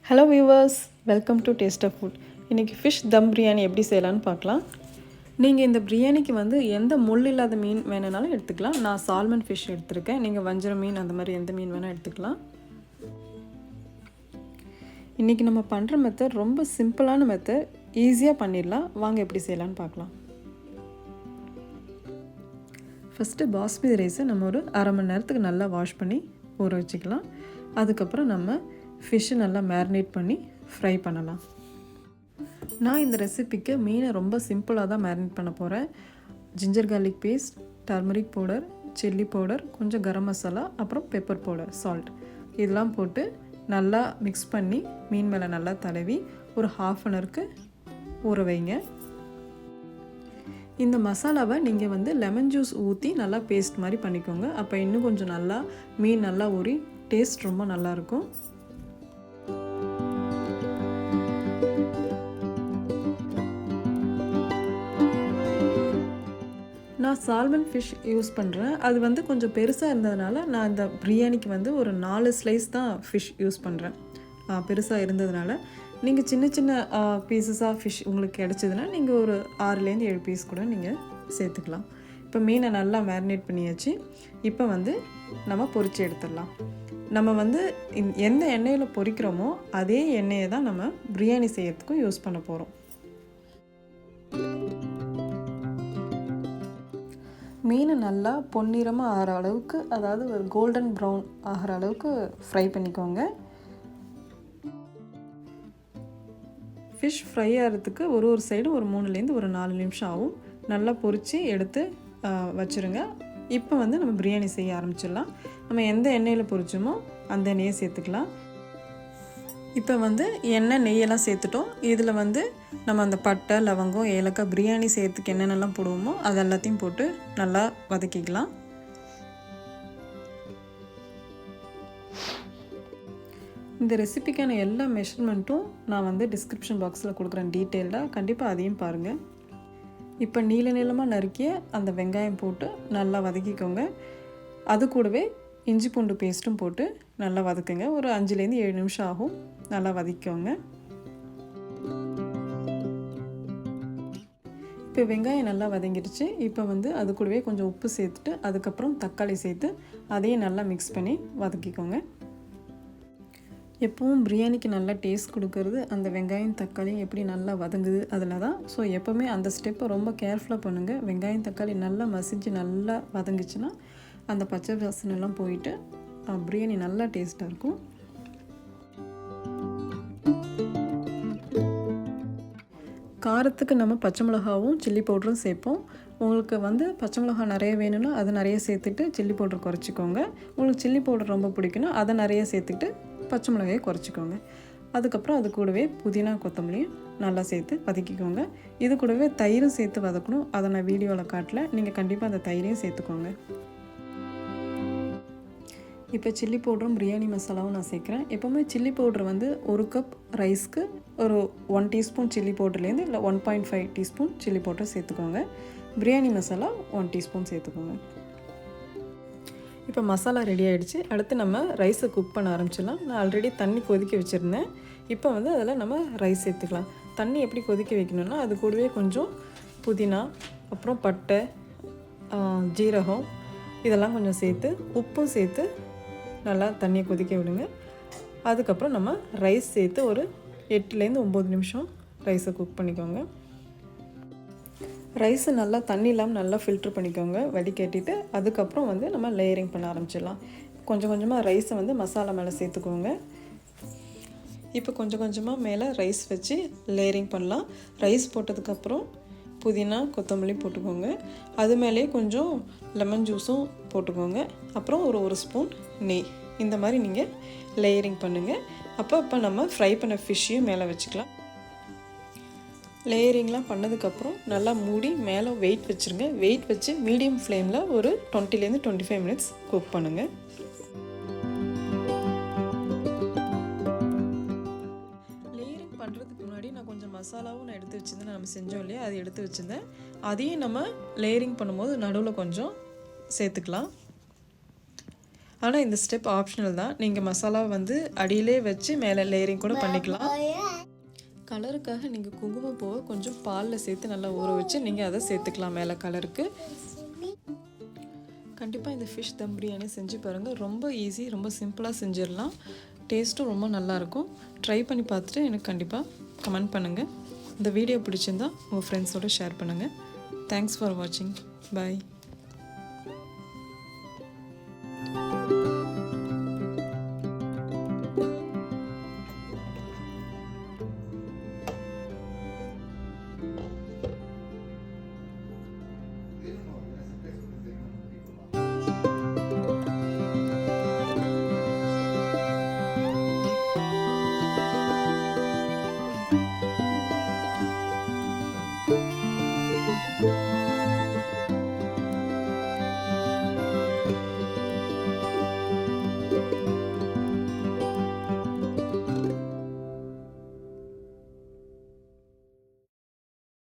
Hello viewers, welcome to taste of food. இன்றைக்கி fish dum biryani எப்படி செய்யலான்னு பார்க்கலாம். நீங்கள் இந்த பிரியாணிக்கு எந்த முள் இல்லாத மீன் வேணுனாலும் எடுத்துக்கலாம். நான் சால்மன் ஃபிஷ் எடுத்திருக்கேன். நீங்கள் வஞ்சரம் மீன் அந்த மாதிரி எந்த மீன் வேணால் எடுத்துக்கலாம். இன்றைக்கி நம்ம பண்ணுற மெத்தட் ரொம்ப சிம்பிளான மெத்தட், ஈஸியாக பண்ணிடலாம். வாங்க எப்படி செய்யலான்னு பார்க்கலாம். ஃபஸ்ட்டு பாஸ்மதி ரைஸை நம்ம ஒரு அரை மணி நேரத்துக்கு நல்லா வாஷ் பண்ணி ஊற வச்சுக்கலாம். அதுக்கப்புறம் நம்ம ஃபிஷ்ஷு நல்லா மேரினேட் பண்ணி ஃப்ரை பண்ணலாம். நான் இந்த ரெசிபிக்கு மீனை ரொம்ப சிம்பிளாக தான் மேரினேட் பண்ண போகிறேன். Ginger garlic paste, turmeric powder, chilli powder, கொஞ்சம் கரம் மசாலா, அப்புறம் பெப்பர் பவுடர், சால்ட் இதெல்லாம் போட்டு நல்லா மிக்ஸ் பண்ணி மீன் மேலே நல்லா தடவி ஒரு ½ அன் ஹவருக்கு ஊற வைங்க. இந்த மசாலாவை நீங்கள் லெமன் ஜூஸ் ஊற்றி நல்லா பேஸ்ட் மாதிரி பண்ணிக்கோங்க. அப்போ இன்னும் கொஞ்சம் நல்லா மீன் நல்லா ஊறி டேஸ்ட் ரொம்ப நல்லாயிருக்கும். நான் சால்மன் ஃபிஷ் யூஸ் பண்ணுறேன். அது கொஞ்சம் பெருசாக இருந்ததுனால நான் இந்த பிரியாணிக்கு ஒரு 4 ஸ்லைஸ் தான் ஃபிஷ் யூஸ் பண்ணுறேன். பெருசாக இருந்ததுனால நீங்கள் சின்ன சின்ன பீசஸாக ஃபிஷ் உங்களுக்கு கிடச்சிதுன்னா நீங்கள் ஒரு 6லேருந்து 7 பீஸ் கூட நீங்கள் சேர்த்துக்கலாம். இப்போ மீனை நல்லா மேரினேட் பண்ணியாச்சு. இப்போ நம்ம பொரித்து எடுத்துடலாம். நம்ம எந்த எண்ணெயில் பொரிக்கிறோமோ அதே எண்ணெயை தான் நம்ம பிரியாணி செய்யறதுக்கும் யூஸ் பண்ண போகிறோம். மீனை நல்லா பொன்னிறமாக ஆகிற அளவுக்கு, அதாவது ஒரு கோல்டன் ப்ரௌன் ஆகிற அளவுக்கு ஃப்ரை பண்ணிக்கோங்க. ஃபிஷ் ஃப்ரை ஆகிறதுக்கு ஒரு சைடு ஒரு 3லேருந்து ஒரு 4 நிமிஷம் ஆகும். நல்லா பொரித்து எடுத்து வச்சுருங்க. இப்போ நம்ம பிரியாணி செய்ய ஆரம்பிச்சிடலாம். நம்ம எந்த எண்ணெயில் பொரிச்சோமோ அந்த எண்ணெயை சேர்த்துக்கலாம். இப்போ எண்ணெய் நெய்யெல்லாம் சேர்த்துட்டோம். இதில் நம்ம அந்த பட்டை, லவங்கம், ஏலக்காய், பிரியாணி செய்யறதுக்கு என்னென்னலாம் போடுவோமோ அது எல்லாத்தையும் போட்டு நல்லா வதக்கிக்கலாம். இந்த ரெசிபிக்கான எல்லா மெஷர்மெண்ட்டும் நான் டிஸ்கிரிப்ஷன் பாக்ஸில் கொடுக்குறேன் டீட்டெயில்டாக. கண்டிப்பாக அதையும் பாருங்கள். இப்போ நீளமாக நறுக்கிய அந்த வெங்காயம் போட்டு நல்லா வதக்கிக்கோங்க. அது கூடவே இஞ்சி பூண்டு பேஸ்ட்டும் போட்டு நல்லா வதக்குங்க. ஒரு 5லேருந்து 7 நிமிஷம் ஆகும். நல்லா வதக்கிக்கோங்க. இப்போ வெங்காயம் நல்லா வதங்கிடுச்சு. இப்போ அது கூடவே கொஞ்சம் உப்பு சேர்த்துட்டு அதுக்கப்புறம் தக்காளி சேர்த்து அதையும் நல்லா மிக்ஸ் பண்ணி வதக்கிக்கோங்க. எப்பவும் பிரியாணிக்கு நல்லா டேஸ்ட் கொடுக்கறது அந்த வெங்காயம் தக்காளியும் எப்படி நல்லா வதங்குது அதில் தான். ஸோ எப்போவுமே அந்த ஸ்டெப்பை ரொம்ப கேர்ஃபுல்லாக பண்ணுங்கள். வெங்காயம் தக்காளி நல்லா மசிஞ்சு நல்லா வதங்குச்சுன்னா அந்த பச்சை வாசனைலாம் போயிட்டு பிரியாணி நல்லா டேஸ்ட்டாக இருக்கும். காரத்துக்கு நம்ம பச்சை மிளகாவும் சில்லி பவுடரும் சேர்ப்போம். உங்களுக்கு பச்சை மிளகா நிறைய வேணும்னா அதை நிறைய சேர்த்துட்டு சில்லி பவுடர் குறைச்சிக்கோங்க. உங்களுக்கு சில்லி பவுடர் ரொம்ப பிடிக்குன்னா அதை நிறைய சேர்த்துக்கிட்டு பச்சை மிளகாயை குறைச்சிக்கோங்க. அதுக்கப்புறம் அது கூடவே புதினா, கொத்தமல்லியும் நல்லா சேர்த்து வதக்கிக்கோங்க. இது கூடவே தயிரும் சேர்த்து வதக்கணும். அதை நான் வீடியோவில் காட்டல. நீங்கள் கண்டிப்பாக அந்த தயிரையும் சேர்த்துக்கோங்க. இப்போ சில்லி பவுடரும் பிரியாணி மசாலாவும் நான் சேர்க்குறேன். எப்போவுமே சில்லி பவுடர் 1 கப் ரைஸ்க்கு ஒரு 1 டீஸ்பூன் சில்லி பவுடர்லேருந்து இல்லை 1.5 டீஸ்பூன் சில்லி பவுடர் சேர்த்துக்கோங்க. பிரியாணி மசாலா 1 டீஸ்பூன் சேர்த்துக்கோங்க. இப்போ மசாலா ரெடி ஆகிடுச்சு. அடுத்து நம்ம ரைஸை குக் பண்ண ஆரம்பிச்சிடலாம். நான் ஆல்ரெடி தண்ணி கொதிக்க வச்சுருந்தேன். இப்போ அதில் நம்ம ரைஸ் சேர்த்துக்கலாம். தண்ணி எப்படி கொதிக்க வைக்கணும்னா அது கூடவே கொஞ்சம் புதினா, அப்புறம் பட்டை, ஜீரகம் இதெல்லாம் கொஞ்சம் சேர்த்து உப்பும் சேர்த்து நல்லா தண்ணியை கொதிக்க விடுங்க. அதுக்கப்புறம் நம்ம ரைஸ் சேர்த்து ஒரு 8லேருந்து 9 நிமிஷம் ரைஸை குக் பண்ணிக்கோங்க. ரைஸை நல்லா தண்ணி இல்லாமல் நல்லா ஃபில்ட்ரு பண்ணிக்கோங்க, வடிகட்டிட்டு. அதுக்கப்புறம் நம்ம லேயரிங் பண்ண ஆரம்பிச்சிடலாம். கொஞ்சம் கொஞ்சமாக ரைஸை மசாலா மேலே சேர்த்துக்கோங்க. இப்போ கொஞ்சம் கொஞ்சமாக மேலே ரைஸ் வச்சு லேயரிங் பண்ணலாம். ரைஸ் போட்டதுக்கப்புறம் புதினா, கொத்தமல்லி போட்டுக்கோங்க. அது மேலே கொஞ்சம் லெமன் ஜூஸும் போட்டுக்கோங்க. அப்புறம் ஒரு ஸ்பூன் நெய். இந்த மாதிரி நீங்கள் லேயரிங் பண்ணுங்கள். அப்போ நம்ம ஃப்ரை பண்ண ஃபிஷ்ஷையும் மேலே வச்சுக்கலாம். லேயரிங்லாம் பண்ணதுக்கப்புறம் நல்லா மூடி மேலே வெயிட் வச்சுருங்க. வெயிட் வச்சு மீடியம் ஃப்ளேமில் ஒரு 20லேருந்து 25 மினிட்ஸ் குக் பண்ணுங்கள். பண்ணுறதுக்கு முன்னாடி நான் கொஞ்சம் மசாலாவும் நான் எடுத்து வச்சுருந்தேன். நம்ம செஞ்சோம் இல்லையா, அது எடுத்து வச்சுருந்தேன். அதையும் நம்ம லேயரிங் பண்ணும்போது நடுவில் கொஞ்சம் சேர்த்துக்கலாம். ஆனால் இந்த ஸ்டெப் ஆப்ஷனல் தான். நீங்கள் மசாலா வந்து அடியிலே வச்சு மேலே லேயரிங் கூட பண்ணிக்கலாம். கலருக்காக நீங்கள் குங்குமப்பூவை கொஞ்சம் பாலில் சேர்த்து நல்லா ஊற வச்சு நீங்கள் அதை சேர்த்துக்கலாம் மேலே கலருக்கு. கண்டிப்பாக இந்த ஃபிஷ் தம் பிரியாணி செஞ்சு பாருங்கள். ரொம்ப ஈஸி, ரொம்ப சிம்பிளாக செஞ்சிடலாம். டேஸ்ட்டும் ரொம்ப நல்லாயிருக்கும். ட்ரை பண்ணி பார்த்துட்டு எனக்கு கண்டிப்பாக கமெண்ட் பண்ணுங்கள். இந்த வீடியோ பிடிச்சிருந்தா உங்கள் ஃப்ரெண்ட்ஸோடு ஷேர் பண்ணுங்கள். தேங்க்ஸ் ஃபார் வாட்சிங். பாய்.